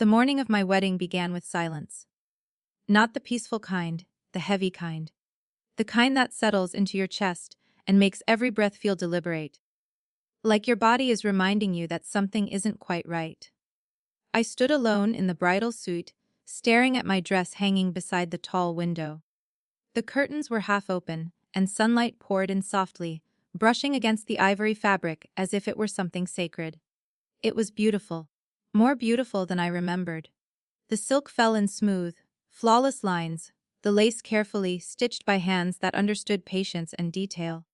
The morning of my wedding began with silence. Not the peaceful kind, the heavy kind. The kind that settles into your chest and makes every breath feel deliberate. Like your body is reminding you that something isn't quite right. I stood alone in the bridal suite, staring at my dress hanging beside the tall window. The curtains were half open, and sunlight poured in softly, brushing against the ivory fabric as if it were something sacred. It was beautiful. More beautiful than I remembered. The silk fell in smooth, flawless lines, the lace carefully stitched by hands that understood patience and detail.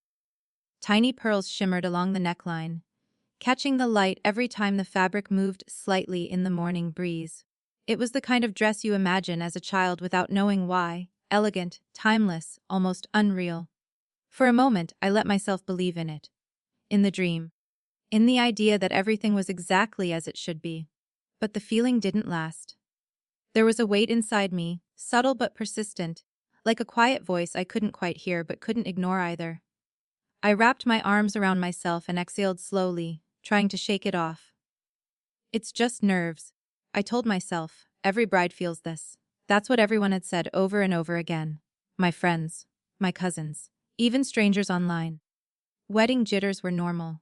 Tiny pearls shimmered along the neckline, catching the light every time the fabric moved slightly in the morning breeze. It was the kind of dress you imagine as a child without knowing why, elegant, timeless, almost unreal. For a moment, I let myself believe in it. In the dream. In the idea that everything was exactly as it should be. But the feeling didn't last. There was a weight inside me, subtle but persistent, like a quiet voice I couldn't quite hear but couldn't ignore either. I wrapped my arms around myself and exhaled slowly, trying to shake it off. It's just nerves, I told myself. Every bride feels this. That's what everyone had said over and over again. My friends, my cousins, even strangers online. Wedding jitters were normal.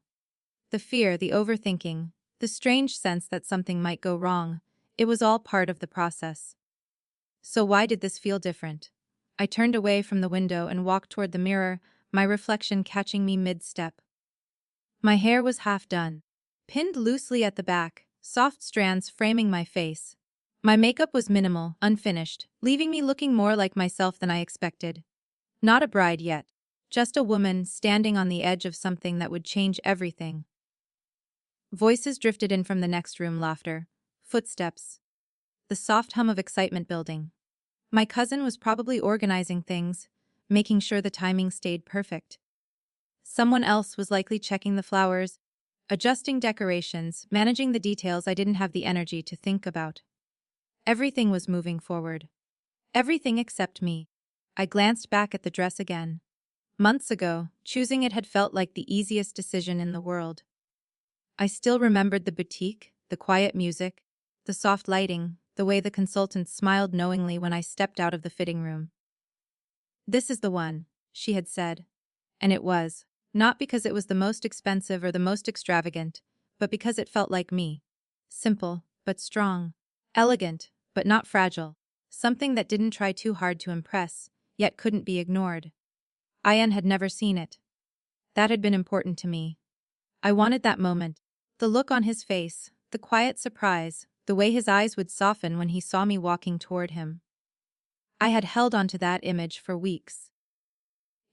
The fear, the overthinking, the strange sense that something might go wrong, it was all part of the process. So why did this feel different? I turned away from the window and walked toward the mirror, my reflection catching me mid-step. My hair was half done, pinned loosely at the back, soft strands framing my face. My makeup was minimal, unfinished, leaving me looking more like myself than I expected. Not a bride yet, just a woman standing on the edge of something that would change everything. Voices drifted in from the next room, laughter, footsteps, the soft hum of excitement building. My cousin was probably organizing things, making sure the timing stayed perfect. Someone else was likely checking the flowers, adjusting decorations, managing the details I didn't have the energy to think about. Everything was moving forward. Everything except me. I glanced back at the dress again. Months ago, choosing it had felt like the easiest decision in the world. I still remembered the boutique, the quiet music, the soft lighting, the way the consultant smiled knowingly when I stepped out of the fitting room. "This is the one," she had said. And it was, not because it was the most expensive or the most extravagant, but because it felt like me. Simple, but strong. Elegant, but not fragile. Something that didn't try too hard to impress, yet couldn't be ignored. Ian had never seen it. That had been important to me. I wanted that moment. The look on his face, the quiet surprise, the way his eyes would soften when he saw me walking toward him. I had held onto that image for weeks.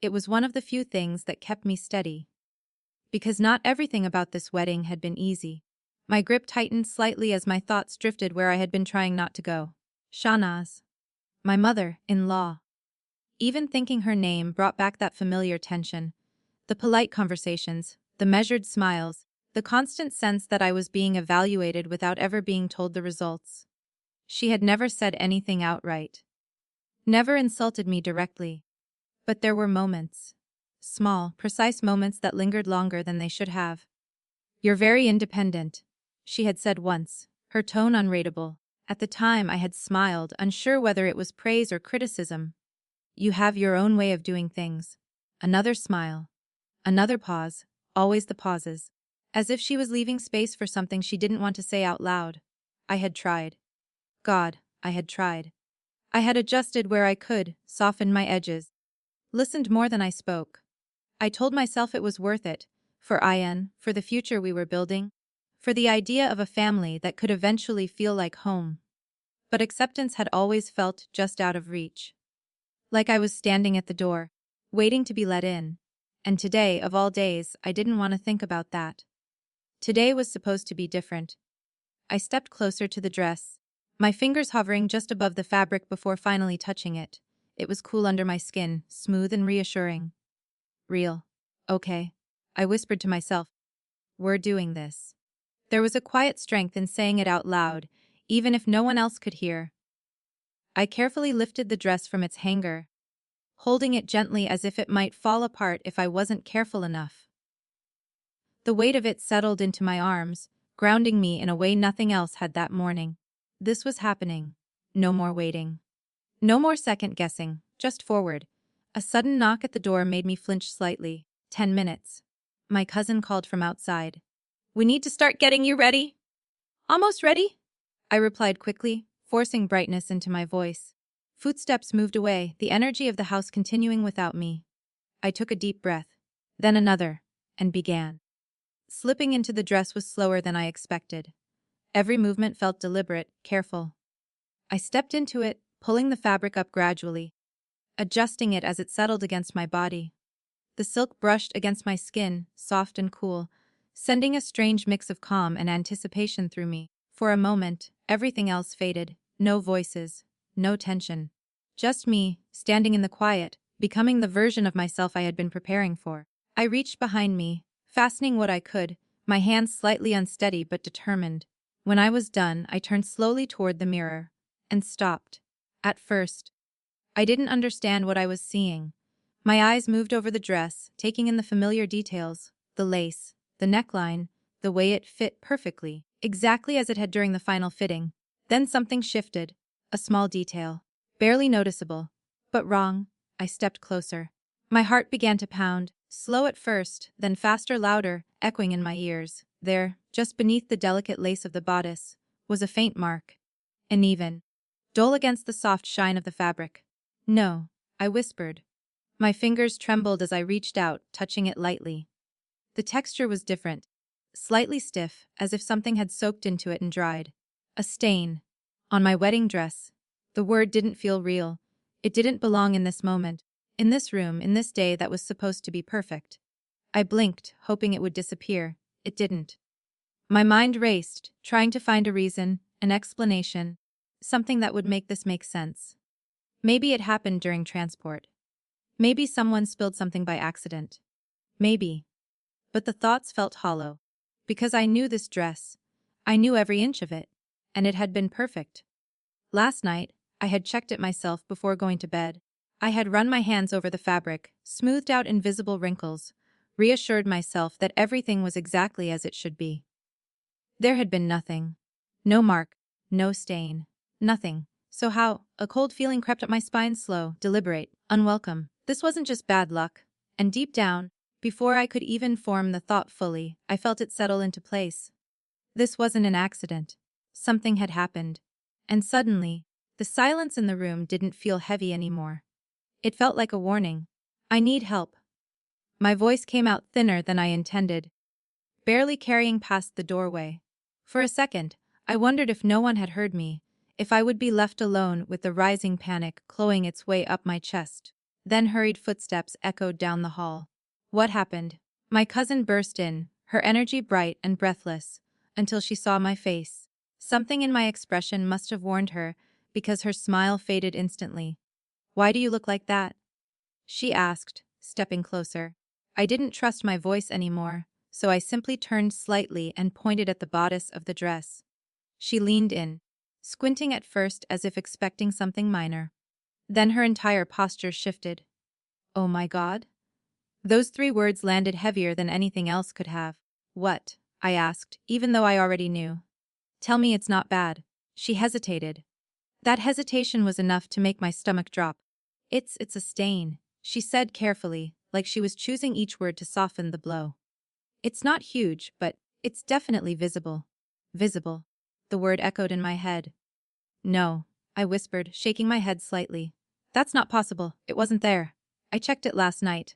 It was one of the few things that kept me steady. Because not everything about this wedding had been easy. My grip tightened slightly as my thoughts drifted where I had been trying not to go. Shahnaz. My mother-in-law. Even thinking her name brought back that familiar tension. The polite conversations, the measured smiles, the constant sense that I was being evaluated without ever being told the results. She had never said anything outright. Never insulted me directly. But there were moments. Small, precise moments that lingered longer than they should have. "You're very independent," she had said once, her tone unreadable. At the time I had smiled, unsure whether it was praise or criticism. "You have your own way of doing things." Another smile. Another pause, always the pauses. As if she was leaving space for something she didn't want to say out loud. I had tried. God, I had tried. I had adjusted where I could, softened my edges. Listened more than I spoke. I told myself it was worth it, for Ian, for the future we were building, for the idea of a family that could eventually feel like home. But acceptance had always felt just out of reach. Like I was standing at the door, waiting to be let in. And today, of all days, I didn't want to think about that. Today was supposed to be different. I stepped closer to the dress, my fingers hovering just above the fabric before finally touching it. It was cool under my skin, smooth and reassuring. Real. Okay. I whispered to myself. We're doing this. There was a quiet strength in saying it out loud, even if no one else could hear. I carefully lifted the dress from its hanger, holding it gently as if it might fall apart if I wasn't careful enough. The weight of it settled into my arms, grounding me in a way nothing else had that morning. This was happening. No more waiting. No more second guessing, just forward. A sudden knock at the door made me flinch slightly. 10 minutes. My cousin called from outside. "We need to start getting you ready." "Almost ready?" I replied quickly, forcing brightness into my voice. Footsteps moved away, the energy of the house continuing without me. I took a deep breath, then another, and began. Slipping into the dress was slower than I expected. Every movement felt deliberate, careful. I stepped into it, pulling the fabric up gradually, adjusting it as it settled against my body. The silk brushed against my skin, soft and cool, sending a strange mix of calm and anticipation through me. For a moment, everything else faded. No voices, no tension. Just me, standing in the quiet, becoming the version of myself I had been preparing for. I reached behind me, fastening what I could, my hands slightly unsteady but determined. When I was done, I turned slowly toward the mirror and stopped. At first, I didn't understand what I was seeing. My eyes moved over the dress, taking in the familiar details, the lace, the neckline, the way it fit perfectly, exactly as it had during the final fitting. Then something shifted, a small detail, barely noticeable, but wrong. I stepped closer. My heart began to pound, slow at first, then faster, louder, echoing in my ears. There, just beneath the delicate lace of the bodice, was a faint mark. Uneven, dull against the soft shine of the fabric. "No," I whispered. My fingers trembled as I reached out, touching it lightly. The texture was different, slightly stiff, as if something had soaked into it and dried. A stain. On my wedding dress. The word didn't feel real. It didn't belong in this moment, in this room, in this day that was supposed to be perfect. I blinked, hoping it would disappear. It didn't. My mind raced, trying to find a reason, an explanation, something that would make this make sense. Maybe it happened during transport. Maybe someone spilled something by accident. Maybe. But the thoughts felt hollow. Because I knew this dress. I knew every inch of it. And it had been perfect. Last night, I had checked it myself before going to bed. I had run my hands over the fabric, smoothed out invisible wrinkles, reassured myself that everything was exactly as it should be. There had been nothing. No mark, no stain, nothing. So how? A cold feeling crept up my spine, slow, deliberate, unwelcome. This wasn't just bad luck. And deep down, before I could even form the thought fully, I felt it settle into place. This wasn't an accident. Something had happened. And suddenly, the silence in the room didn't feel heavy anymore. It felt like a warning. "I need help." My voice came out thinner than I intended, barely carrying past the doorway. For a second, I wondered if no one had heard me, if I would be left alone with the rising panic clawing its way up my chest. Then hurried footsteps echoed down the hall. What happened? My cousin burst in, her energy bright and breathless, until she saw my face. Something in my expression must have warned her, because her smile faded instantly. "Why do you look like that?" she asked, stepping closer. I didn't trust my voice anymore, so I simply turned slightly and pointed at the bodice of the dress. She leaned in, squinting at first as if expecting something minor. Then her entire posture shifted. "Oh my God?" Those 3 words landed heavier than anything else could have. "What?" I asked, even though I already knew. "Tell me it's not bad." She hesitated. That hesitation was enough to make my stomach drop. It's a stain," she said carefully, like she was choosing each word to soften the blow. "It's not huge, but it's definitely visible." Visible. The word echoed in my head. "No," I whispered, shaking my head slightly. "That's not possible. It wasn't there. I checked it last night."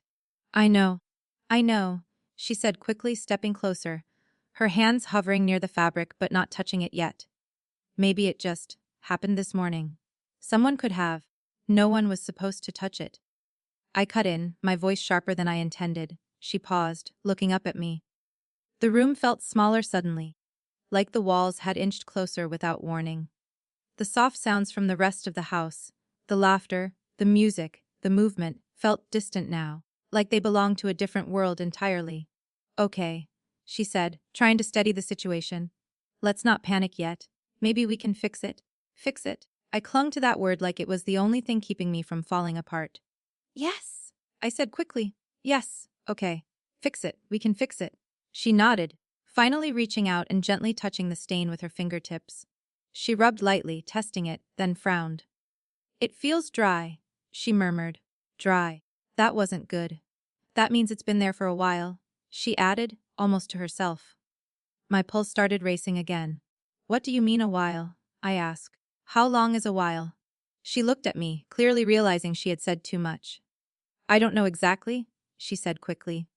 I know. I know," she said quickly, stepping closer, her hands hovering near the fabric but not touching it yet. "Maybe it just happened this morning. Someone could have. No one was supposed to touch it." I cut in, my voice sharper than I intended. She paused, looking up at me. The room felt smaller suddenly, like the walls had inched closer without warning. The soft sounds from the rest of the house, the laughter, the music, the movement, felt distant now, like they belonged to a different world entirely. "Okay," she said, trying to steady the situation. "Let's not panic yet. Maybe we can fix it." Fix it. I clung to that word like it was the only thing keeping me from falling apart. "Yes," I said quickly. "Yes, okay. Fix it. We can fix it." She nodded, finally reaching out and gently touching the stain with her fingertips. She rubbed lightly, testing it, then frowned. It feels dry, she murmured. Dry. That wasn't good. That means it's been there for a while, she added, almost to herself. My pulse started racing again. What do you mean a while? I asked. How long is a while? She looked at me, clearly realizing she had said too much. I don't know exactly, she said quickly.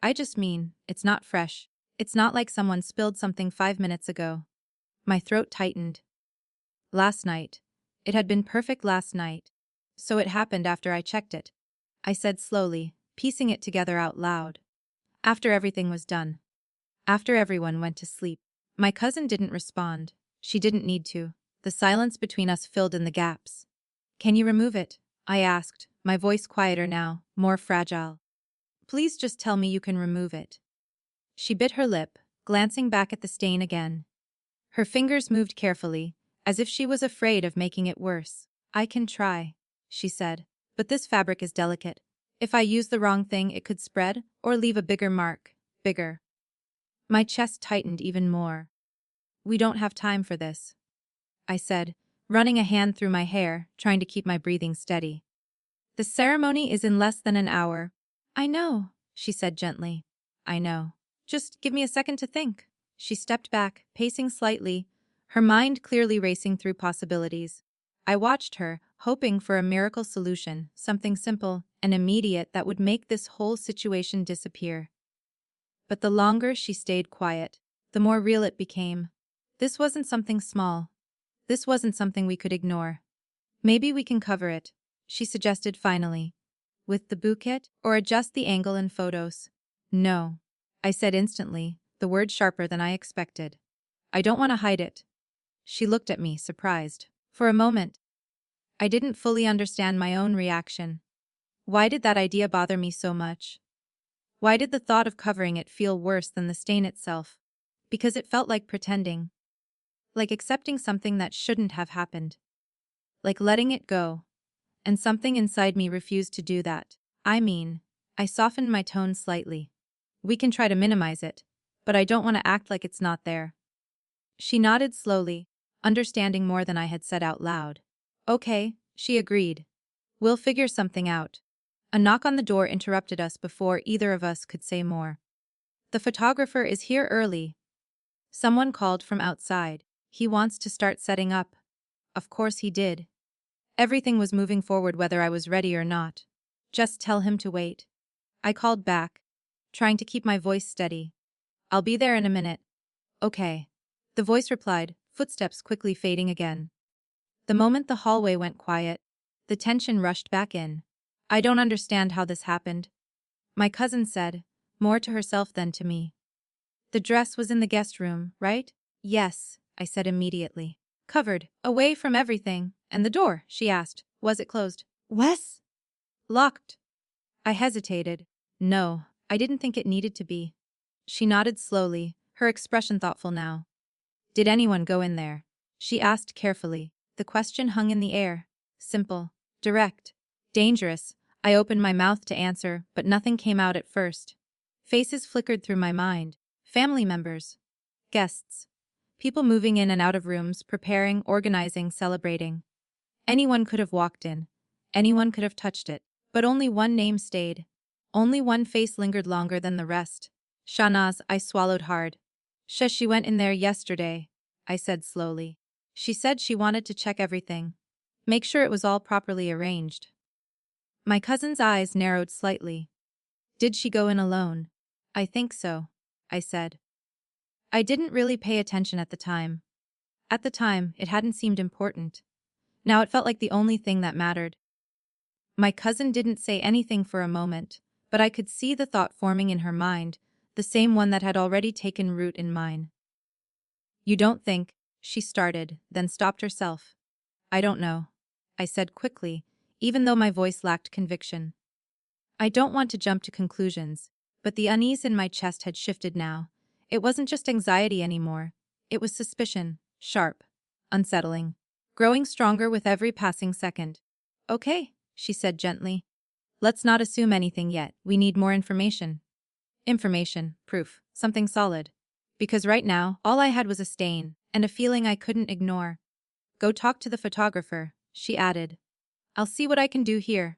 I just mean, it's not fresh. It's not like someone spilled something 5 minutes ago. My throat tightened. Last night. It had been perfect last night. So it happened after I checked it. I said slowly, piecing it together out loud. After everything was done. After everyone went to sleep. My cousin didn't respond. She didn't need to. The silence between us filled in the gaps. Can you remove it? I asked, my voice quieter now, more fragile. Please just tell me you can remove it. She bit her lip, glancing back at the stain again. Her fingers moved carefully, as if she was afraid of making it worse. I can try, she said, but this fabric is delicate. If I use the wrong thing, it could spread or leave a bigger mark. Bigger. My chest tightened even more. We don't have time for this, I said, running a hand through my hair, trying to keep my breathing steady. The ceremony is in less than an hour. I know, she said gently. I know. Just give me a second to think. She stepped back, pacing slightly, her mind clearly racing through possibilities. I watched her, hoping for a miracle solution, something simple and immediate that would make this whole situation disappear. But the longer she stayed quiet, the more real it became. This wasn't something small. This wasn't something we could ignore. Maybe we can cover it, she suggested finally. With the bouquet, or adjust the angle in photos? No, I said instantly, the word sharper than I expected. I don't want to hide it. She looked at me, surprised. For a moment, I didn't fully understand my own reaction. Why did that idea bother me so much? Why did the thought of covering it feel worse than the stain itself? Because it felt like pretending. Like accepting something that shouldn't have happened. Like letting it go. And something inside me refused to do that. I softened my tone slightly. We can try to minimize it, but I don't want to act like it's not there. She nodded slowly, understanding more than I had said out loud. Okay, she agreed. We'll figure something out. A knock on the door interrupted us before either of us could say more. The photographer is here early. Someone called from outside. He wants to start setting up. Of course he did. Everything was moving forward whether I was ready or not. Just tell him to wait. I called back, trying to keep my voice steady. I'll be there in a minute. Okay. The voice replied, footsteps quickly fading again. The moment the hallway went quiet, the tension rushed back in. I don't understand how this happened, my cousin said, more to herself than to me. The dress was in the guest room, right? Yes, I said immediately. Covered, away from everything. And the door, she asked, was it closed? Wes? Locked. I hesitated. No, I didn't think it needed to be. She nodded slowly, her expression thoughtful now. Did anyone go in there? She asked carefully. The question hung in the air. Simple. Direct. Dangerous. I opened my mouth to answer, but nothing came out at first. Faces flickered through my mind. Family members. Guests. People moving in and out of rooms, preparing, organizing, celebrating. Anyone could have walked in. Anyone could have touched it. But only one name stayed. Only one face lingered longer than the rest. Shahnaz, I swallowed hard. She went in there yesterday, I said slowly. She said she wanted to check everything. Make sure it was all properly arranged. My cousin's eyes narrowed slightly. Did she go in alone? I think so, I said. I didn't really pay attention at the time. At the time, it hadn't seemed important. Now it felt like the only thing that mattered. My cousin didn't say anything for a moment, but I could see the thought forming in her mind, the same one that had already taken root in mine. You don't think, she started, then stopped herself. I don't know, I said quickly, even though my voice lacked conviction. I don't want to jump to conclusions, but the unease in my chest had shifted now. It wasn't just anxiety anymore. It was suspicion, sharp, unsettling, growing stronger with every passing second. Okay, she said gently. Let's not assume anything yet. We need more information. Information, proof, something solid. Because right now, all I had was a stain, and a feeling I couldn't ignore. Go talk to the photographer, she added. I'll see what I can do here.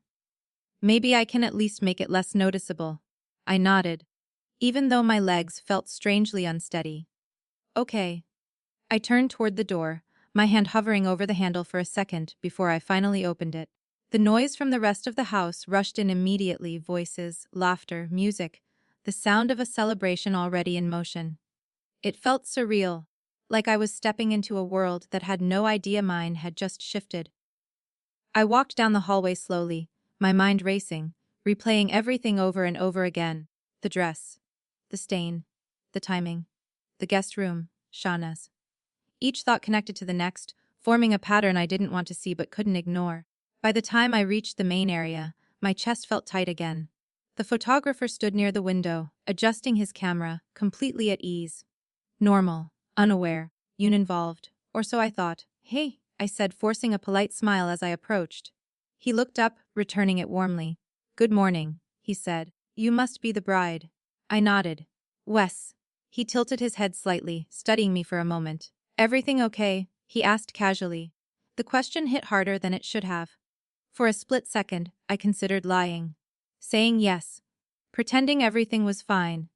Maybe I can at least make it less noticeable. I nodded, even though my legs felt strangely unsteady. Okay. I turned toward the door, my hand hovering over the handle for a second before I finally opened it. The noise from the rest of the house rushed in immediately, voices, laughter, music, the sound of a celebration already in motion. It felt surreal, like I was stepping into a world that had no idea mine had just shifted. I walked down the hallway slowly, my mind racing, replaying everything over and over again. The dress, the stain, the timing, the guest room, Shauna's. Each thought connected to the next, forming a pattern I didn't want to see but couldn't ignore. By the time I reached the main area, my chest felt tight again. The photographer stood near the window, adjusting his camera, completely at ease. Normal, unaware, uninvolved, or so I thought. Hey, I said, forcing a polite smile as I approached. He looked up, returning it warmly. Good morning, he said. You must be the bride. I nodded. Wes. He tilted his head slightly, studying me for a moment. Everything okay? He asked casually. The question hit harder than it should have. For a split second, I considered lying. Saying yes. Pretending everything was fine.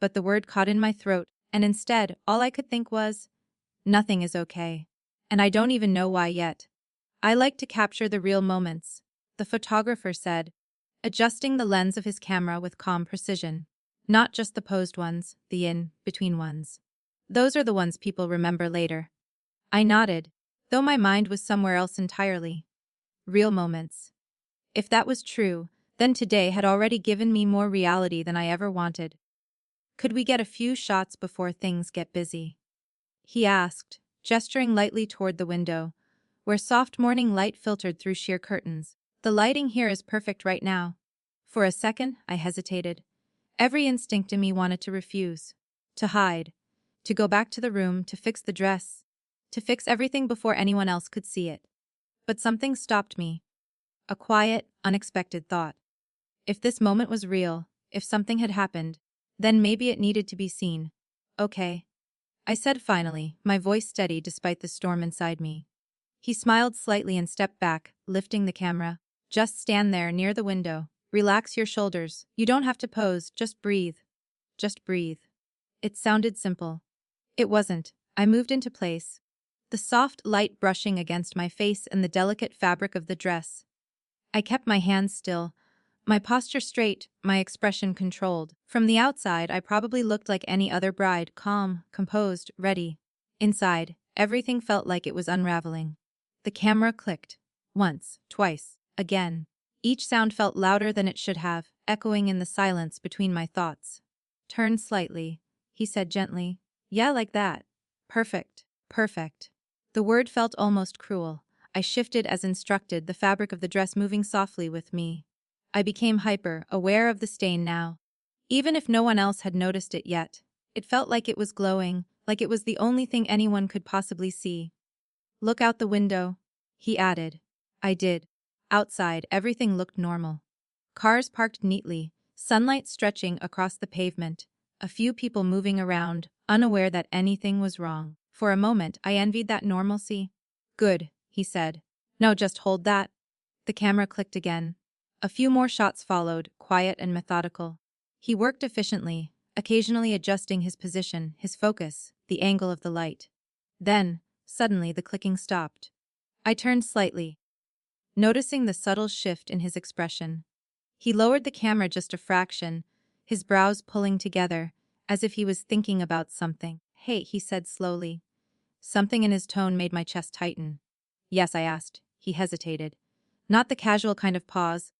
But the word caught in my throat, and instead, all I could think was, nothing is okay. And I don't even know why yet. I like to capture the real moments, the photographer said, adjusting the lens of his camera with calm precision. Not just the posed ones, the in-between ones. Those are the ones people remember later. I nodded, though my mind was somewhere else entirely. Real moments. If that was true, then today had already given me more reality than I ever wanted. Could we get a few shots before things get busy? He asked, gesturing lightly toward the window, where soft morning light filtered through sheer curtains. The lighting here is perfect right now. For a second, I hesitated. Every instinct in me wanted to refuse. To hide. To go back to the room, to fix the dress. To fix everything before anyone else could see it. But something stopped me. A quiet, unexpected thought. If this moment was real, if something had happened, then maybe it needed to be seen. Okay. I said finally, my voice steady despite the storm inside me. He smiled slightly and stepped back, lifting the camera. Just stand there near the window. Relax your shoulders. You don't have to pose, just breathe. Just breathe. It sounded simple. It wasn't. I moved into place. The soft light brushing against my face and the delicate fabric of the dress. I kept my hands still, my posture straight, my expression controlled. From the outside, I probably looked like any other bride, calm, composed, ready. Inside, everything felt like it was unraveling. The camera clicked. Once, twice, again. Each sound felt louder than it should have, echoing in the silence between my thoughts. Turn slightly, he said gently. Yeah, like that. Perfect. Perfect. The word felt almost cruel. I shifted as instructed, the fabric of the dress moving softly with me. I became hyper, aware of the stain now. Even if no one else had noticed it yet, it felt like it was glowing, like it was the only thing anyone could possibly see. Look out the window, he added. I did. Outside, everything looked normal. Cars parked neatly, sunlight stretching across the pavement, a few people moving around, unaware that anything was wrong. For a moment, I envied that normalcy. Good, he said. No, just hold that. The camera clicked again. A few more shots followed, quiet and methodical. He worked efficiently, occasionally adjusting his position, his focus, the angle of the light. Then, suddenly the clicking stopped. I turned slightly, noticing the subtle shift in his expression. He lowered the camera just a fraction, his brows pulling together, as if he was thinking about something. Hey, he said slowly. Something in his tone made my chest tighten. Yes, I asked. He hesitated. Not the casual kind of pause.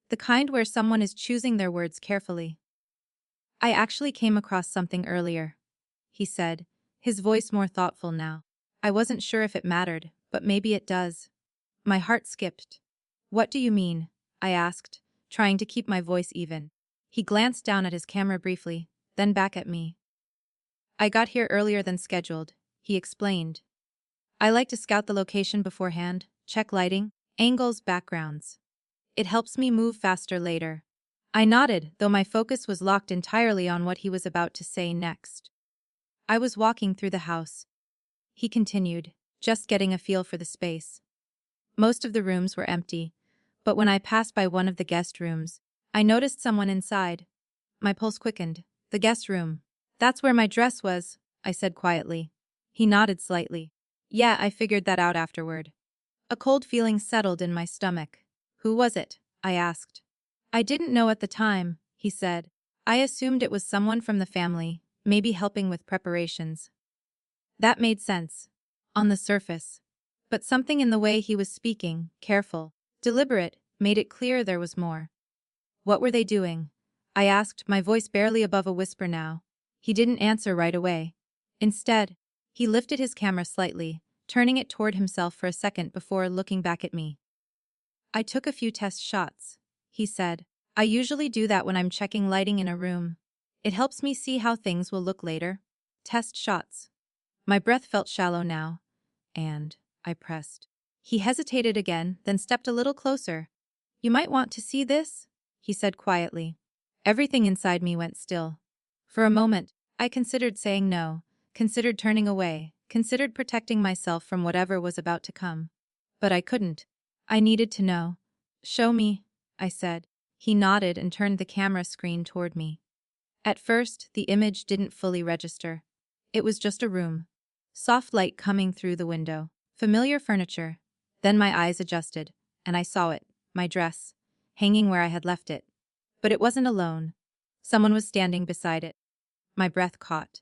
The kind where someone is choosing their words carefully. I actually came across something earlier, he said, his voice more thoughtful now. I wasn't sure if it mattered, but maybe it does. My heart skipped. What do you mean? I asked, trying to keep my voice even. He glanced down at his camera briefly, then back at me. I got here earlier than scheduled, he explained. I like to scout the location beforehand, check lighting, angles, backgrounds. It helps me move faster later. I nodded, though my focus was locked entirely on what he was about to say next. I was walking through the house. he continued, just getting a feel for the space. Most of the rooms were empty, but when I passed by one of the guest rooms, I noticed someone inside. My pulse quickened. The guest room. That's where my dress was, I said quietly. He nodded slightly. Yeah, I figured that out afterward. A cold feeling settled in my stomach. Who was it? I asked. I didn't know at the time, he said. I assumed it was someone from the family, maybe helping with preparations. That made sense. On the surface. But something in the way he was speaking, careful, deliberate, made it clear there was more. What were they doing? I asked, my voice barely above a whisper now. He didn't answer right away. Instead, he lifted his camera slightly, turning it toward himself for a second before looking back at me. I took a few test shots, he said. I usually do that when I'm checking lighting in a room. It helps me see how things will look later. Test shots. My breath felt shallow now, and I pressed. He hesitated again, then stepped a little closer. You might want to see this, he said quietly. Everything inside me went still. For a moment, I considered saying no, considered turning away, considered protecting myself from whatever was about to come. But I couldn't. I needed to know. Show me, I said. He nodded and turned the camera screen toward me. At first, the image didn't fully register. It was just a room. Soft light coming through the window. Familiar furniture. Then my eyes adjusted, and I saw it, my dress, hanging where I had left it. But it wasn't alone. Someone was standing beside it. My breath caught.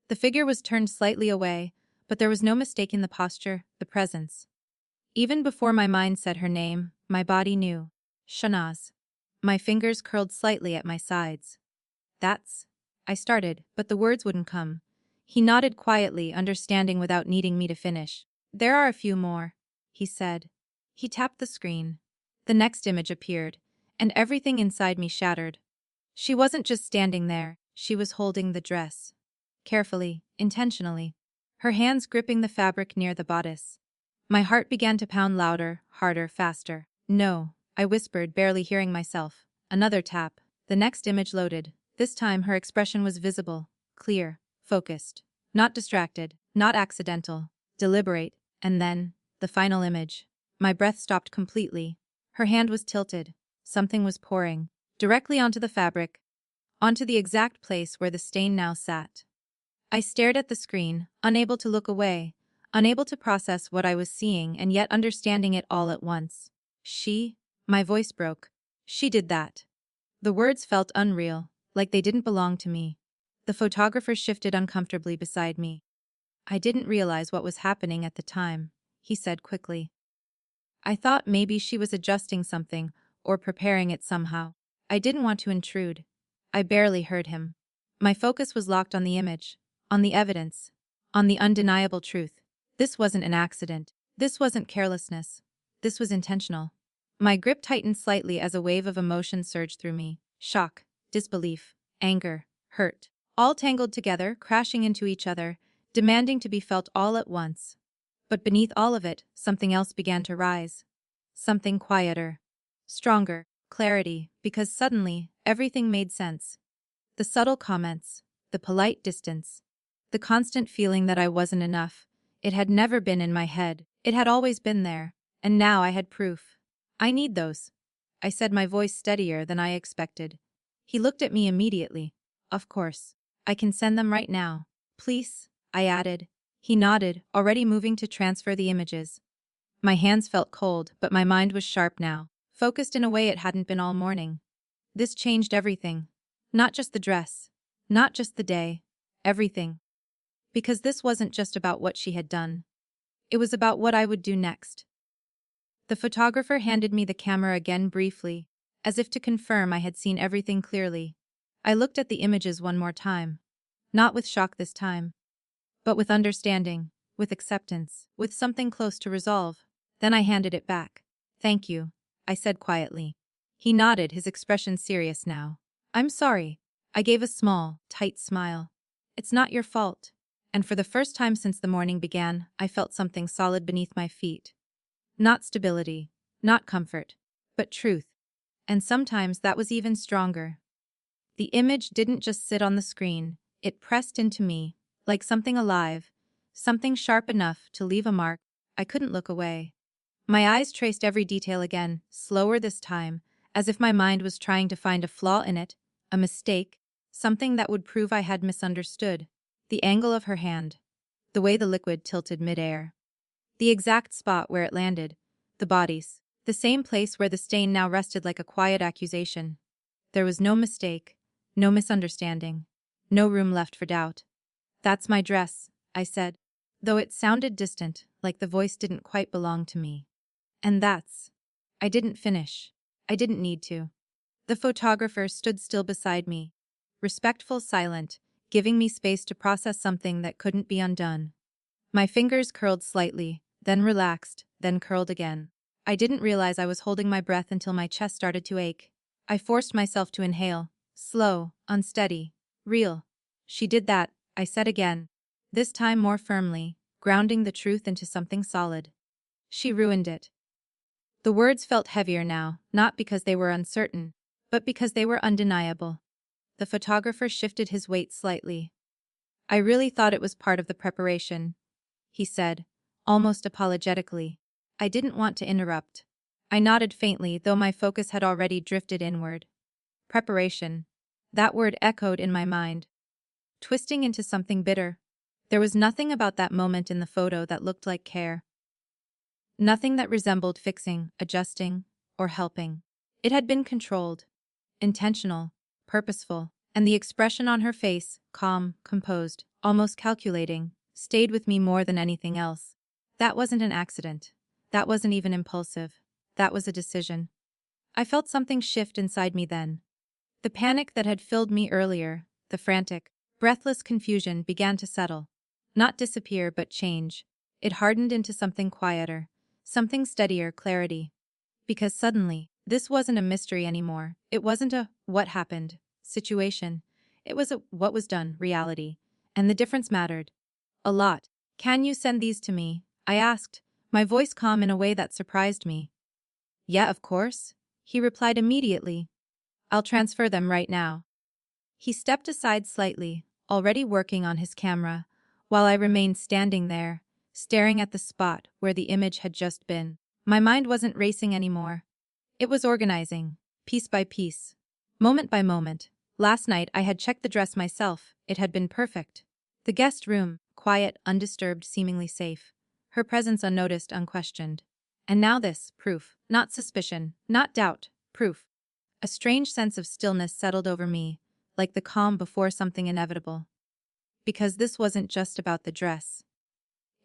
The figure was turned slightly away, but there was no mistaking the posture, the presence. Even before my mind said her name, my body knew. Shanaz. My fingers curled slightly at my sides. That's... I started, but the words wouldn't come. He nodded quietly, understanding without needing me to finish. There are a few more, he said. He tapped the screen. The next image appeared, and everything inside me shattered. She wasn't just standing there, she was holding the dress. Carefully, intentionally. Her hands gripping the fabric near the bodice. My heart began to pound louder, harder, faster. No, I whispered, barely hearing myself. Another tap. The next image loaded. This time her expression was visible, clear, focused. Not distracted, not accidental, deliberate. And then, the final image. My breath stopped completely. Her hand was tilted. Something was pouring. Directly onto the fabric. Onto the exact place where the stain now sat. I stared at the screen, unable to look away, unable to process what I was seeing and yet understanding it all at once. She? My voice broke. She did that. The words felt unreal, like they didn't belong to me. The photographer shifted uncomfortably beside me. I didn't realize what was happening at the time, he said quickly. I thought maybe she was adjusting something or preparing it somehow. I didn't want to intrude. I barely heard him. My focus was locked on the image, on the evidence, on the undeniable truth. This wasn't an accident. This wasn't carelessness. This was intentional. My grip tightened slightly as a wave of emotion surged through me. Shock, disbelief, anger, hurt. All tangled together, crashing into each other, demanding to be felt all at once. But beneath all of it, something else began to rise. Something quieter. Stronger. Clarity, because suddenly, everything made sense. The subtle comments. The polite distance. The constant feeling that I wasn't enough. It had never been in my head. It had always been there. And now I had proof. I need those. I said, my voice steadier than I expected. He looked at me immediately. Of course. I can send them right now. Please, I added. He nodded, already moving to transfer the images. My hands felt cold, but my mind was sharp now, focused in a way it hadn't been all morning. This changed everything. Not just the dress. Not just the day. Everything. Because this wasn't just about what she had done. It was about what I would do next. The photographer handed me the camera again briefly, as if to confirm I had seen everything clearly. I looked at the images one more time. Not with shock this time, but with understanding, with acceptance, with something close to resolve. Then I handed it back. Thank you, I said quietly. He nodded, his expression serious now. I'm sorry. I gave a small, tight smile. It's not your fault. And for the first time since the morning began, I felt something solid beneath my feet. Not stability, not comfort, but truth. And sometimes that was even stronger. The image didn't just sit on the screen, it pressed into me, like something alive, something sharp enough to leave a mark. I couldn't look away. My eyes traced every detail again, slower this time, as if my mind was trying to find a flaw in it, a mistake, something that would prove I had misunderstood. The angle of her hand, the way the liquid tilted midair, the exact spot where it landed, the bodies, the same place where the stain now rested like a quiet accusation. There was no mistake, no misunderstanding, no room left for doubt. "That's my dress," I said, though it sounded distant, like the voice didn't quite belong to me. "And that's—" I didn't finish. I didn't need to. The photographer stood still beside me, respectful, silent, giving me space to process something that couldn't be undone. My fingers curled slightly, then relaxed, then curled again. I didn't realize I was holding my breath until my chest started to ache. I forced myself to inhale, slow, unsteady, real. "She did that," I said again, this time more firmly, grounding the truth into something solid. "She ruined it." The words felt heavier now, not because they were uncertain, but because they were undeniable. The photographer shifted his weight slightly. "I really thought it was part of the preparation," he said, almost apologetically. I didn't want to interrupt. I nodded faintly, though my focus had already drifted inward. Preparation. That word echoed in my mind, twisting into something bitter. There was nothing about that moment in the photo that looked like care. Nothing that resembled fixing, adjusting, or helping. It had been controlled, intentional, purposeful, and the expression on her face, calm, composed, almost calculating, stayed with me more than anything else. That wasn't an accident. That wasn't even impulsive. That was a decision. I felt something shift inside me then. The panic that had filled me earlier, the frantic, breathless confusion began to settle. Not disappear, but change. It hardened into something quieter, something steadier, clarity. Because suddenly, this wasn't a mystery anymore. It wasn't a "what happened" situation. It was a "what was done" reality. And the difference mattered. A lot. "Can you send these to me?" I asked, my voice calm in a way that surprised me. "Yeah, of course," he replied immediately. "I'll transfer them right now." He stepped aside slightly, already working on his camera, while I remained standing there, staring at the spot where the image had just been. My mind wasn't racing anymore. It was organizing, piece by piece, moment by moment. Last night I had checked the dress myself. It had been perfect. The guest room, quiet, undisturbed, seemingly safe. Her presence unnoticed, unquestioned. And now this, proof. Not suspicion, not doubt, proof. A strange sense of stillness settled over me, like the calm before something inevitable. Because this wasn't just about the dress.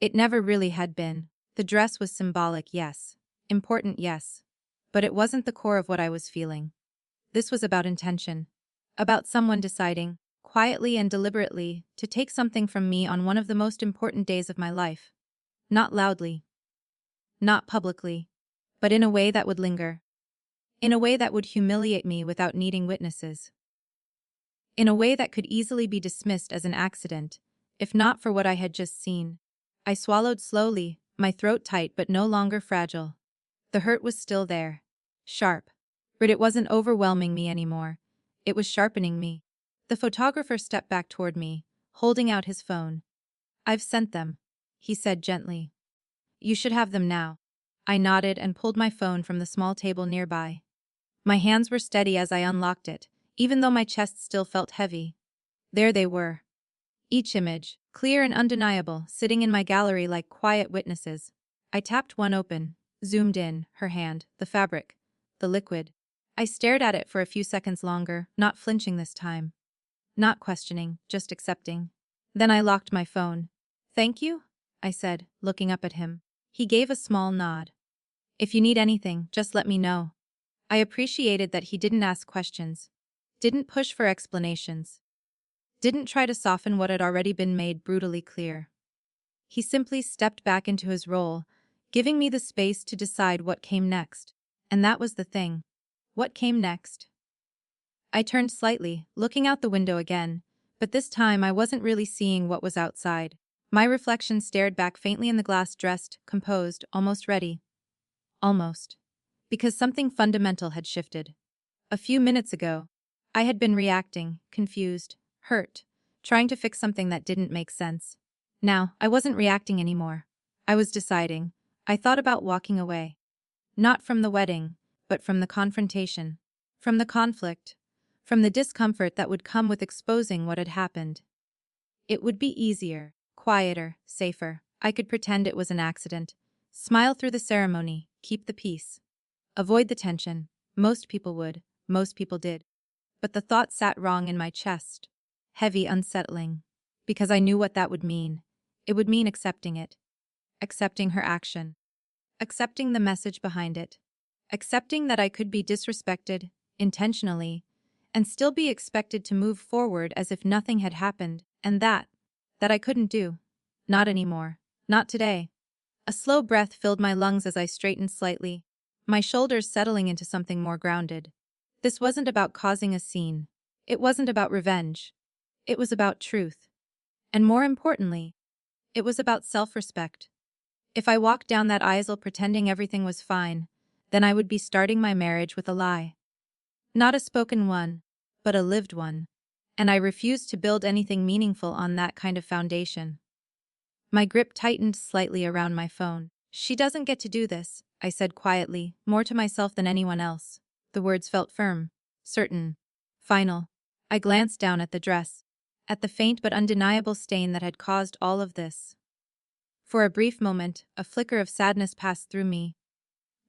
It never really had been. The dress was symbolic, yes. Important, yes. But it wasn't the core of what I was feeling. This was about intention. About someone deciding, quietly and deliberately, to take something from me on one of the most important days of my life. Not loudly. Not publicly. But in a way that would linger. In a way that would humiliate me without needing witnesses. In a way that could easily be dismissed as an accident, if not for what I had just seen. I swallowed slowly, my throat tight but no longer fragile. The hurt was still there. Sharp. But it wasn't overwhelming me anymore. It was sharpening me. The photographer stepped back toward me, holding out his phone. "I've sent them," he said gently. "You should have them now." I nodded and pulled my phone from the small table nearby. My hands were steady as I unlocked it, even though my chest still felt heavy. There they were. Each image, clear and undeniable, sitting in my gallery like quiet witnesses. I tapped one open, zoomed in, her hand, the fabric, the liquid. I stared at it for a few seconds longer, not flinching this time. Not questioning, just accepting. Then I locked my phone. "Thank you?" I said, looking up at him. He gave a small nod. "If you need anything, just let me know." I appreciated that he didn't ask questions. Didn't push for explanations. Didn't try to soften what had already been made brutally clear. He simply stepped back into his role, giving me the space to decide what came next. And that was the thing. What came next? I turned slightly, looking out the window again, but this time I wasn't really seeing what was outside. My reflection stared back faintly in the glass, dressed, composed, almost ready. Almost. Because something fundamental had shifted. A few minutes ago, I had been reacting, confused, hurt, trying to fix something that didn't make sense. Now, I wasn't reacting anymore. I was deciding. I thought about walking away. Not from the wedding, but from the confrontation. From the conflict. From the discomfort that would come with exposing what had happened. It would be easier, quieter, safer. I could pretend it was an accident. Smile through the ceremony, keep the peace. Avoid the tension. Most people would, most people did. But the thought sat wrong in my chest. Heavy, unsettling. Because I knew what that would mean. It would mean accepting it. Accepting her action. Accepting the message behind it. Accepting that I could be disrespected, intentionally, and still be expected to move forward as if nothing had happened, and that I couldn't do. Not anymore. Not today. A slow breath filled my lungs as I straightened slightly, my shoulders settling into something more grounded. This wasn't about causing a scene. It wasn't about revenge. It was about truth. And more importantly, it was about self-respect. If I walked down that aisle pretending everything was fine, then I would be starting my marriage with a lie. Not a spoken one, but a lived one. And I refused to build anything meaningful on that kind of foundation. My grip tightened slightly around my phone. She doesn't get to do this, I said quietly, more to myself than anyone else. The words felt firm, certain, final. I glanced down at the dress, at the faint but undeniable stain that had caused all of this. For a brief moment, a flicker of sadness passed through me.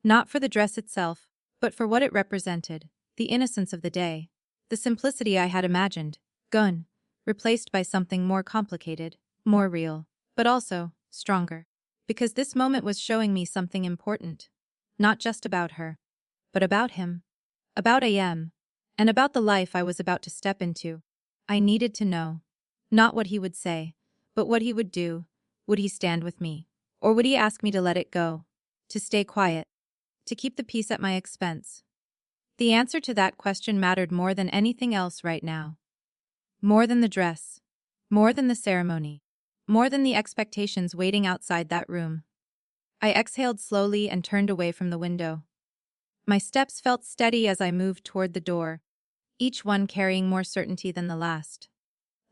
Not for the dress itself, but for what it represented, the innocence of the day, the simplicity I had imagined, gone, replaced by something more complicated, more real, but also stronger. Because this moment was showing me something important. Not just about her, but about him. About AM. And about the life I was about to step into. I needed to know. Not what he would say, but what he would do. Would he stand with me? Or would he ask me to let it go? To stay quiet? To keep the peace at my expense? The answer to that question mattered more than anything else right now. More than the dress. More than the ceremony. More than the expectations waiting outside that room. I exhaled slowly and turned away from the window. My steps felt steady as I moved toward the door, each one carrying more certainty than the last.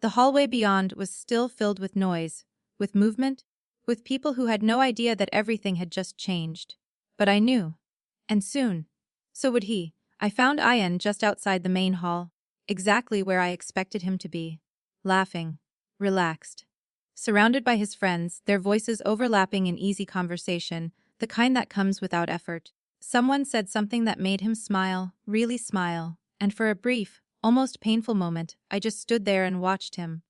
The hallway beyond was still filled with noise, with movement, with people who had no idea that everything had just changed. But I knew. And soon. So would he. I found Ian just outside the main hall, exactly where I expected him to be. Laughing. Relaxed. Surrounded by his friends, their voices overlapping in easy conversation, the kind that comes without effort. Someone said something that made him smile, really smile, and for a brief, almost painful moment, I just stood there and watched him.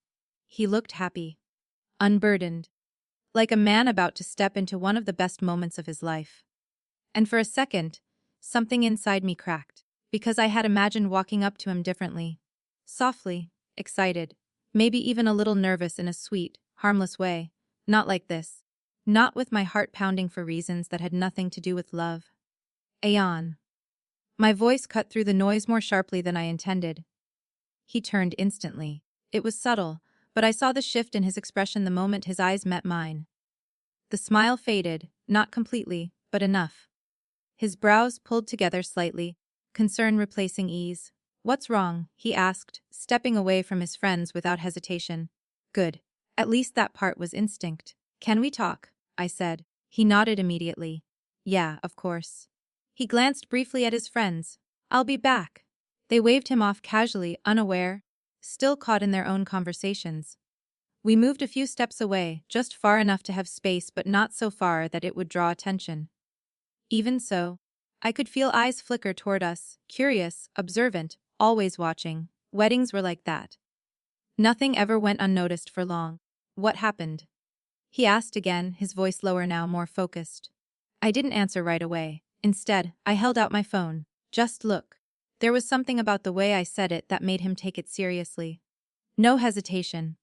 He looked happy. Unburdened. Like a man about to step into one of the best moments of his life. And for a second, something inside me cracked, because I had imagined walking up to him differently. Softly, excited, maybe even a little nervous in a sweet, harmless way. Not like this. Not with my heart pounding for reasons that had nothing to do with love. Aeon. My voice cut through the noise more sharply than I intended. He turned instantly. It was subtle, but I saw the shift in his expression the moment his eyes met mine. The smile faded, not completely, but enough. His brows pulled together slightly, concern replacing ease. "What's wrong?" he asked, stepping away from his friends without hesitation. "Good. At least that part was instinct." "Can we talk?" I said. He nodded immediately. "Yeah, of course." He glanced briefly at his friends. "I'll be back." They waved him off casually, unaware, still caught in their own conversations. We moved a few steps away, just far enough to have space but not so far that it would draw attention. Even so, I could feel eyes flicker toward us, curious, observant, always watching. Weddings were like that. Nothing ever went unnoticed for long. "What happened?" he asked again, his voice lower now, more focused. I didn't answer right away. Instead, I held out my phone. "Just look." There was something about the way I said it that made him take it seriously. No hesitation.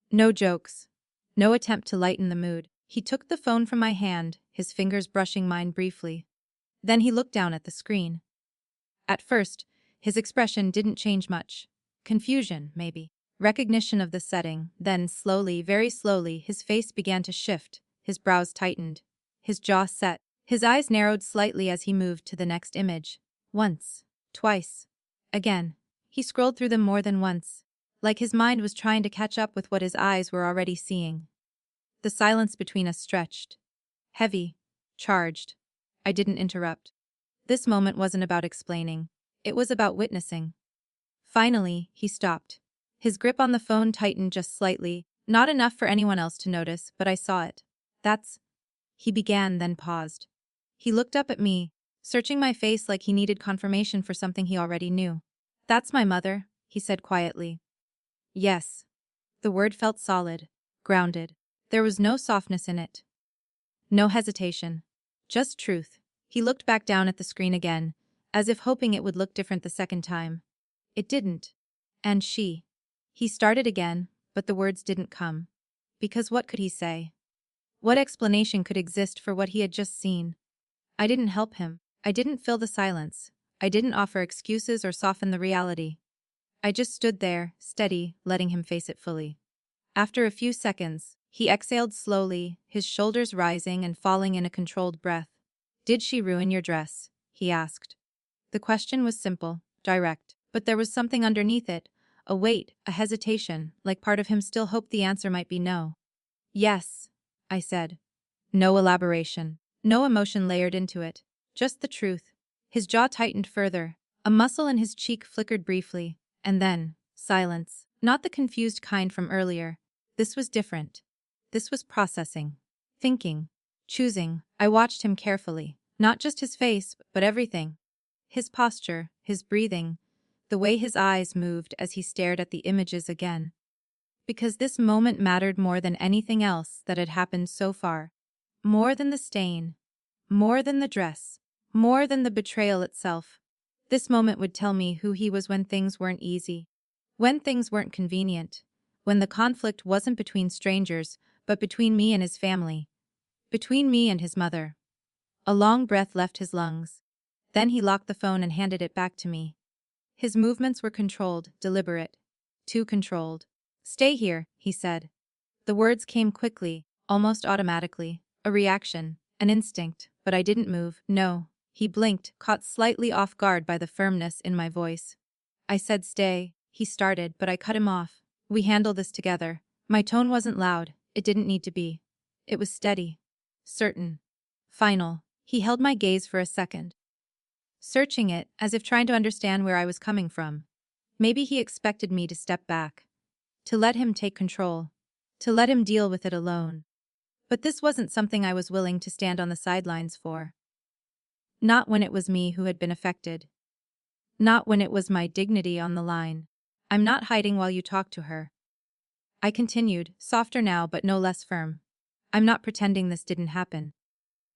No jokes. No attempt to lighten the mood. He took the phone from my hand, his fingers brushing mine briefly. Then he looked down at the screen. At first, his expression didn't change much. Confusion, maybe. Recognition of the setting. Then, slowly, very slowly, his face began to shift. His brows tightened. His jaw set. His eyes narrowed slightly as he moved to the next image. Once. Twice. Again. He scrolled through them more than once. Like his mind was trying to catch up with what his eyes were already seeing. The silence between us stretched. Heavy. Charged. I didn't interrupt. This moment wasn't about explaining. It was about witnessing. Finally, he stopped. His grip on the phone tightened just slightly, not enough for anyone else to notice, but I saw it. That's... He began, then paused. He looked up at me, searching my face like he needed confirmation for something he already knew. "That's my mother," he said quietly. "Yes." The word felt solid, grounded. There was no softness in it. No hesitation. Just truth. He looked back down at the screen again, as if hoping it would look different the second time. It didn't. And she. He started again, but the words didn't come. Because what could he say? What explanation could exist for what he had just seen? I didn't help him. I didn't fill the silence. I didn't offer excuses or soften the reality. I just stood there, steady, letting him face it fully. After a few seconds, he exhaled slowly, his shoulders rising and falling in a controlled breath. "Did she ruin your dress?" he asked. The question was simple, direct, but there was something underneath it, a weight, a hesitation, like part of him still hoped the answer might be no. "Yes," I said. No elaboration, no emotion layered into it, just the truth. His jaw tightened further, a muscle in his cheek flickered briefly, and then, silence. Not the confused kind from earlier. This was different. This was processing. Thinking. Choosing. I watched him carefully. Not just his face, but everything. His posture, his breathing, the way his eyes moved as he stared at the images again. Because this moment mattered more than anything else that had happened so far. More than the stain. More than the dress. More than the betrayal itself. This moment would tell me who he was when things weren't easy. When things weren't convenient. When the conflict wasn't between strangers, but between me and his family. Between me and his mother. A long breath left his lungs. Then he locked the phone and handed it back to me. His movements were controlled, deliberate. Too controlled. "Stay here," he said. The words came quickly, almost automatically. A reaction, an instinct, but I didn't move, no. He blinked, caught slightly off guard by the firmness in my voice. I said stay, he started, but I cut him off. "We handle this together." My tone wasn't loud, it didn't need to be. It was steady. Certain. Final. He held my gaze for a second. Searching it, as if trying to understand where I was coming from. Maybe he expected me to step back. To let him take control. To let him deal with it alone. But this wasn't something I was willing to stand on the sidelines for. Not when it was me who had been affected. Not when it was my dignity on the line. "I'm not hiding while you talk to her." I continued, softer now but no less firm. "I'm not pretending this didn't happen."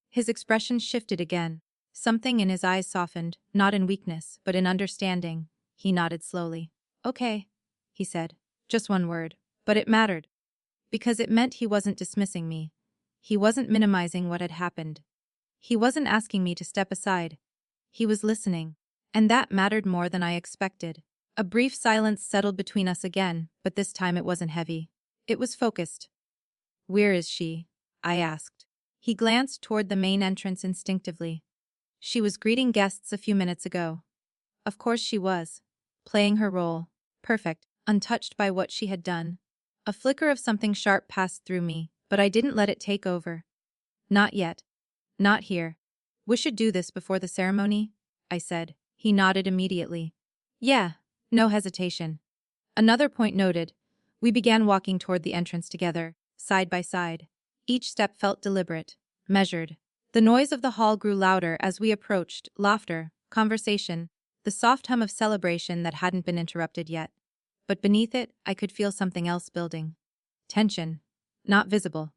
His expression shifted again. Something in his eyes softened, not in weakness, but in understanding. He nodded slowly. "Okay," he said. Just one word. But it mattered. Because it meant he wasn't dismissing me. He wasn't minimizing what had happened. He wasn't asking me to step aside. He was listening. And that mattered more than I expected. A brief silence settled between us again, but this time it wasn't heavy. It was focused. "Where is she?" I asked. He glanced toward the main entrance instinctively. "She was greeting guests a few minutes ago." Of course she was. Playing her role. Perfect, untouched by what she had done. A flicker of something sharp passed through me, but I didn't let it take over. "Not yet. Not here. We should do this before the ceremony?" I said. He nodded immediately. "Yeah." No hesitation. Another point noted. We began walking toward the entrance together, side by side. Each step felt deliberate, measured. The noise of the hall grew louder as we approached, laughter, conversation, the soft hum of celebration that hadn't been interrupted yet. But beneath it, I could feel something else building. Tension. Not visible.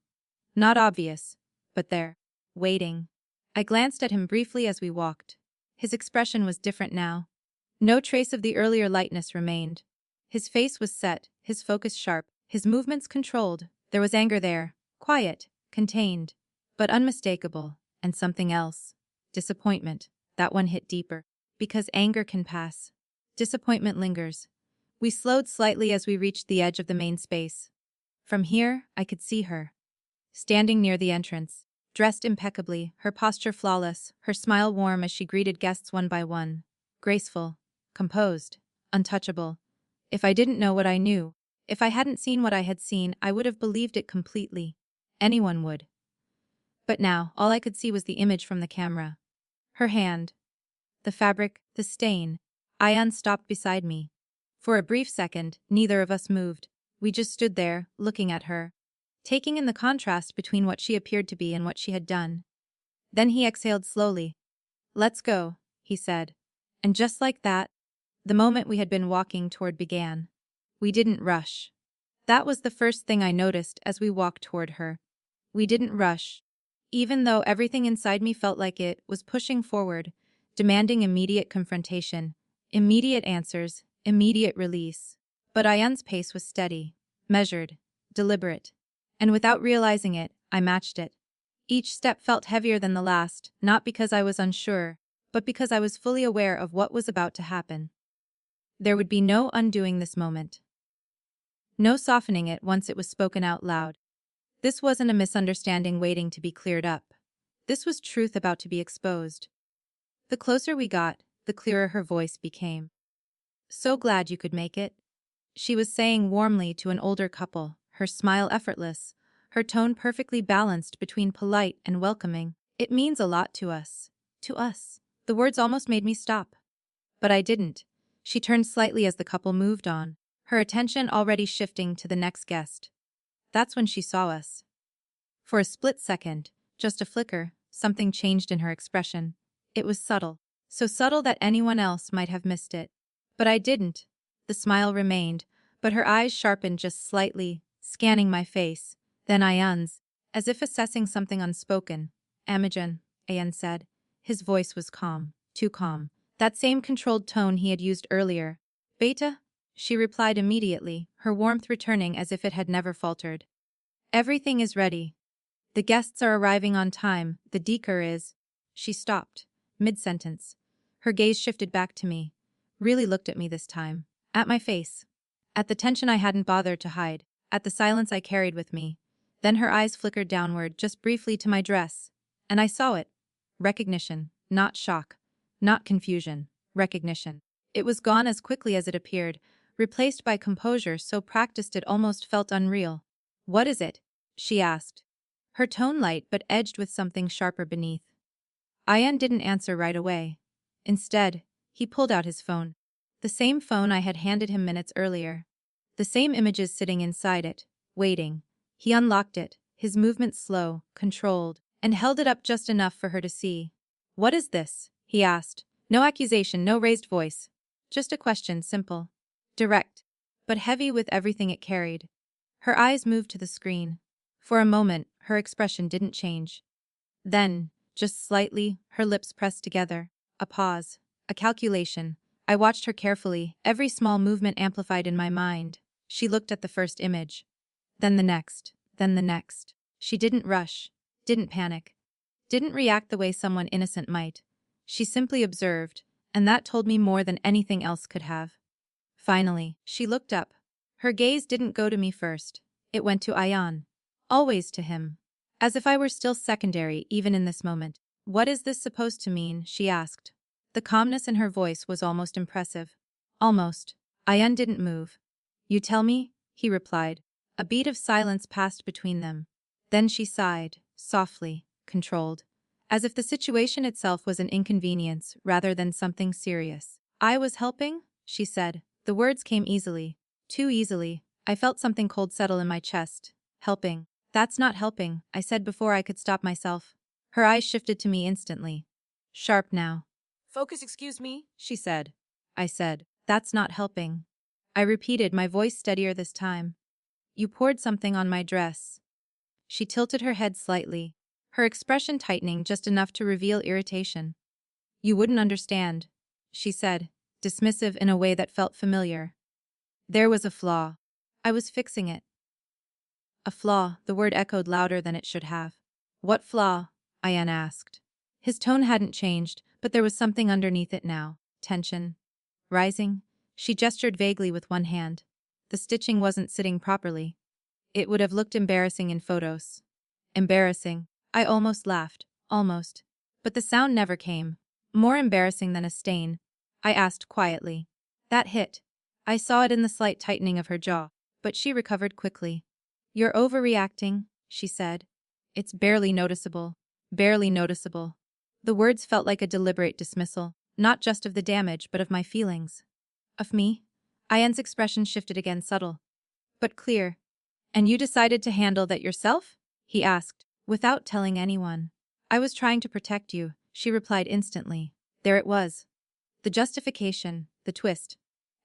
Not obvious. But there. Waiting. I glanced at him briefly as we walked. His expression was different now. No trace of the earlier lightness remained. His face was set, his focus sharp, his movements controlled. There was anger there. Quiet. Contained. But unmistakable. And something else. Disappointment. That one hit deeper. Because anger can pass. Disappointment lingers. We slowed slightly as we reached the edge of the main space. From here, I could see her. Standing near the entrance. Dressed impeccably, her posture flawless, her smile warm as she greeted guests one by one. Graceful. Composed. Untouchable. If I didn't know what I knew, if I hadn't seen what I had seen, I would have believed it completely. Anyone would. But now, all I could see was the image from the camera. Her hand. The fabric, the stain. Ayan stopped beside me. For a brief second, neither of us moved. We just stood there, looking at her, taking in the contrast between what she appeared to be and what she had done. Then he exhaled slowly. "Let's go," he said. And just like that, the moment we had been walking toward began. We didn't rush. That was the first thing I noticed as we walked toward her. We didn't rush. Even though everything inside me felt like it was pushing forward, demanding immediate confrontation, immediate answers, immediate release. But Ayan's pace was steady, measured, deliberate. And without realizing it, I matched it. Each step felt heavier than the last, not because I was unsure, but because I was fully aware of what was about to happen. There would be no undoing this moment. No softening it once it was spoken out loud. This wasn't a misunderstanding waiting to be cleared up. This was truth about to be exposed. The closer we got, the clearer her voice became. "So glad you could make it," she was saying warmly to an older couple, her smile effortless, her tone perfectly balanced between polite and welcoming. "It means a lot to us. To us." The words almost made me stop. But I didn't. She turned slightly as the couple moved on, her attention already shifting to the next guest. That's when she saw us. For a split second, just a flicker, something changed in her expression. It was subtle. So subtle that anyone else might have missed it. But I didn't. The smile remained, but her eyes sharpened just slightly, scanning my face. Then Ayan's, as if assessing something unspoken. "Imogen," Ayan said. His voice was calm, too calm. That same controlled tone he had used earlier. "Beta?" She replied immediately, her warmth returning as if it had never faltered. "Everything is ready. The guests are arriving on time, the decker is." She stopped, mid-sentence. Her gaze shifted back to me. Really looked at me this time. At my face. At the tension I hadn't bothered to hide. At the silence I carried with me. Then her eyes flickered downward, just briefly to my dress. And I saw it. Recognition. Not shock. Not confusion. Recognition. It was gone as quickly as it appeared, replaced by composure so practiced it almost felt unreal. "What is it?" she asked. Her tone light but edged with something sharper beneath. Ayan didn't answer right away. Instead, he pulled out his phone. The same phone I had handed him minutes earlier. The same images sitting inside it, waiting. He unlocked it, his movements slow, controlled, and held it up just enough for her to see. "What is this?" he asked. No accusation, no raised voice. Just a question, simple, direct, but heavy with everything it carried. Her eyes moved to the screen. For a moment, her expression didn't change. Then, just slightly, her lips pressed together. A pause. A calculation. I watched her carefully, every small movement amplified in my mind. She looked at the first image. Then the next. Then the next. She didn't rush. Didn't panic. Didn't react the way someone innocent might. She simply observed, and that told me more than anything else could have. Finally, she looked up. Her gaze didn't go to me first. It went to Ayan. Always to him. As if I were still secondary even in this moment. "What is this supposed to mean?" she asked. The calmness in her voice was almost impressive. Almost. Ayan didn't move. "You tell me?" he replied. A beat of silence passed between them. Then she sighed, softly, controlled. As if the situation itself was an inconvenience rather than something serious. "I was helping?" she said. The words came easily. Too easily. I felt something cold settle in my chest. "Helping. That's not helping," I said before I could stop myself. Her eyes shifted to me instantly. Sharp now. "Focus, excuse me," she said. I said, "That's not helping." I repeated, my voice steadier this time. "You poured something on my dress." She tilted her head slightly, her expression tightening just enough to reveal irritation. "You wouldn't understand," she said, dismissive in a way that felt familiar. "There was a flaw. I was fixing it." A flaw, the word echoed louder than it should have. "What flaw?" Ayan asked. His tone hadn't changed, but there was something underneath it now. Tension. Rising. She gestured vaguely with one hand. The stitching wasn't sitting properly. It would have looked embarrassing in photos. Embarrassing. I almost laughed. Almost. But the sound never came. More embarrassing than a stain. I asked quietly. That hit. I saw it in the slight tightening of her jaw, but she recovered quickly. "You're overreacting," she said. It's barely noticeable. Barely noticeable. The words felt like a deliberate dismissal, not just of the damage but of my feelings. Of me? Ian's expression shifted again, subtle, but clear. And you decided to handle that yourself? He asked, without telling anyone. I was trying to protect you, she replied instantly. There it was. The justification, the twist.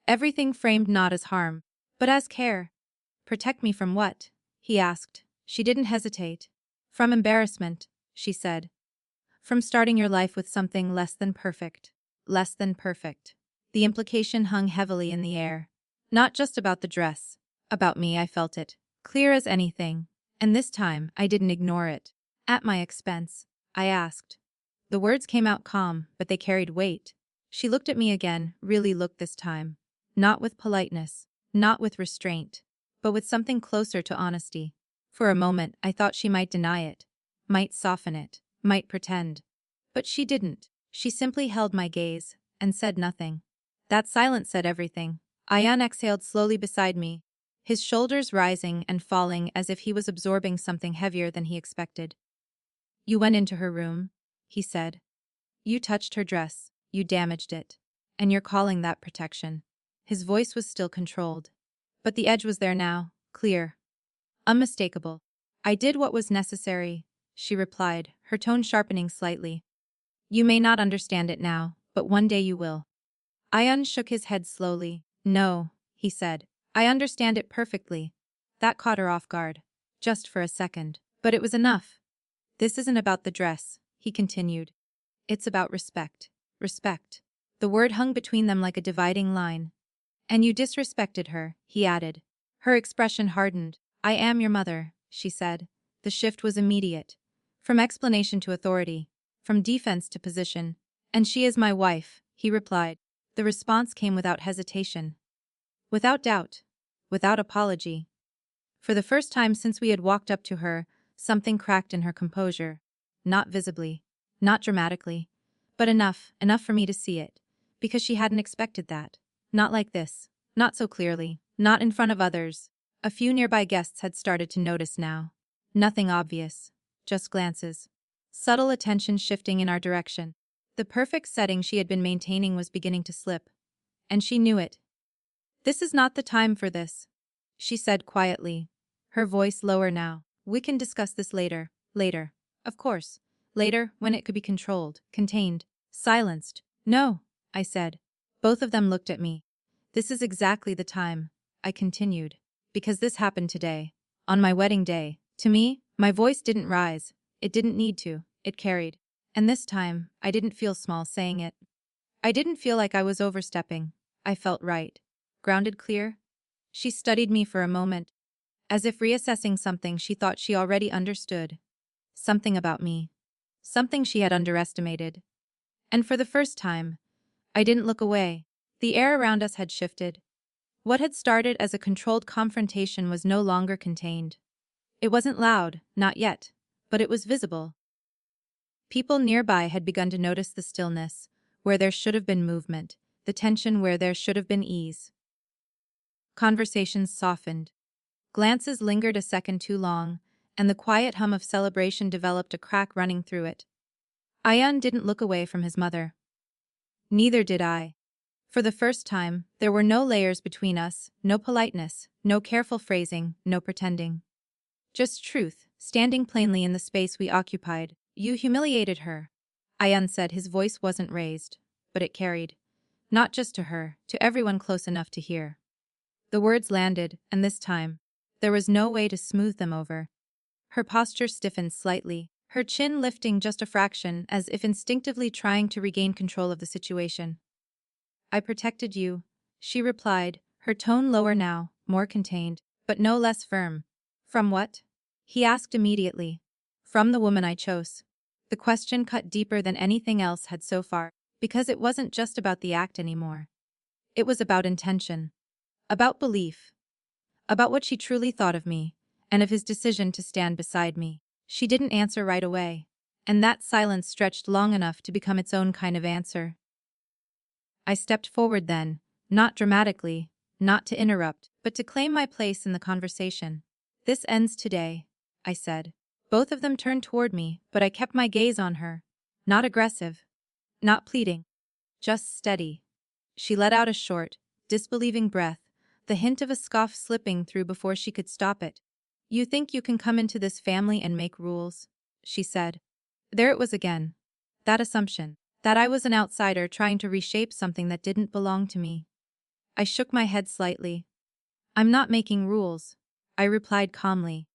Everything framed not as harm, but as care. Protect me from what? He asked. She didn't hesitate. From embarrassment, she said. From starting your life with something less than perfect. Less than perfect. The implication hung heavily in the air. Not just about the dress. About me, I felt it. Clear as anything. And this time, I didn't ignore it. At my expense, I asked. The words came out calm, but they carried weight. She looked at me again, really looked this time. Not with politeness. Not with restraint. But with something closer to honesty. For a moment, I thought she might deny it. Might soften it. Might pretend. But she didn't. She simply held my gaze, and said nothing. That silence said everything. Ian exhaled slowly beside me, his shoulders rising and falling as if he was absorbing something heavier than he expected. You went into her room, he said. You touched her dress, you damaged it. And you're calling that protection. His voice was still controlled. But the edge was there now, clear. Unmistakable. I did what was necessary, she replied, her tone sharpening slightly. You may not understand it now, but one day you will. Ian shook his head slowly. No, he said. I understand it perfectly. That caught her off guard. Just for a second. But it was enough. This isn't about the dress, he continued. It's about respect. Respect. The word hung between them like a dividing line. And you disrespected her, he added. Her expression hardened. I am your mother, she said. The shift was immediate. From explanation to authority. From defense to position. And she is my wife, he replied. The response came without hesitation. Without doubt. Without apology. For the first time since we had walked up to her, something cracked in her composure. Not visibly. Not dramatically. But enough for me to see it. Because she hadn't expected that. Not like this. Not so clearly. Not in front of others. A few nearby guests had started to notice now. Nothing obvious. Just glances. Subtle attention shifting in our direction. The perfect setting she had been maintaining was beginning to slip. And she knew it. This is not the time for this, she said quietly. Her voice lower now. We can discuss this later. Later. Of course. Later, when it could be controlled, contained, silenced. No, I said. Both of them looked at me. This is exactly the time, I continued. Because this happened today. On my wedding day. To me, my voice didn't rise. It didn't need to. It carried. And this time, I didn't feel small saying it. I didn't feel like I was overstepping. I felt right. Grounded clear? She studied me for a moment, as if reassessing something she thought she already understood. Something about me. Something she had underestimated. And for the first time, I didn't look away. The air around us had shifted. What had started as a controlled confrontation was no longer contained. It wasn't loud, not yet, but it was visible. People nearby had begun to notice the stillness, where there should have been movement, the tension where there should have been ease. Conversations softened. Glances lingered a second too long, and the quiet hum of celebration developed a crack running through it. Ian didn't look away from his mother. Neither did I. For the first time, there were no layers between us, no politeness, no careful phrasing, no pretending. Just truth, standing plainly in the space we occupied. You humiliated her, Ian said. His voice wasn't raised, but it carried. Not just to her, to everyone close enough to hear. The words landed, and this time, there was no way to smooth them over. Her posture stiffened slightly, her chin lifting just a fraction, as if instinctively trying to regain control of the situation. I protected you, she replied, her tone lower now, more contained, but no less firm. From what? He asked immediately. From the woman I chose. The question cut deeper than anything else had so far, because it wasn't just about the act anymore. It was about intention. About belief. About what she truly thought of me, and of his decision to stand beside me. She didn't answer right away, and that silence stretched long enough to become its own kind of answer. I stepped forward then, not dramatically, not to interrupt, but to claim my place in the conversation. This ends today, I said. Both of them turned toward me, but I kept my gaze on her. Not aggressive. Not pleading. Just steady. She let out a short, disbelieving breath, the hint of a scoff slipping through before she could stop it. "You think you can come into this family and make rules?" she said. There it was again. That assumption. That I was an outsider trying to reshape something that didn't belong to me. I shook my head slightly. "I'm not making rules," I replied calmly.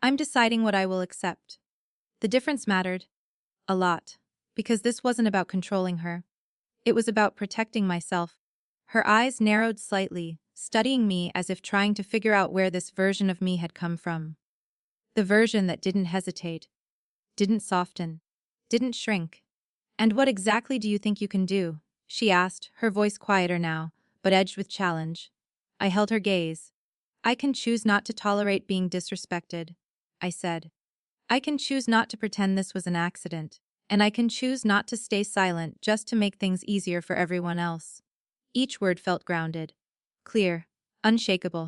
"I'm deciding what I will accept." The difference mattered. A lot. Because this wasn't about controlling her. It was about protecting myself. Her eyes narrowed slightly, studying me as if trying to figure out where this version of me had come from. The version that didn't hesitate, didn't soften, didn't shrink. "And what exactly do you think you can do?" she asked, her voice quieter now, but edged with challenge. I held her gaze. "I can choose not to tolerate being disrespected," I said. "I can choose not to pretend this was an accident. And I can choose not to stay silent just to make things easier for everyone else." Each word felt grounded. Clear. Unshakable.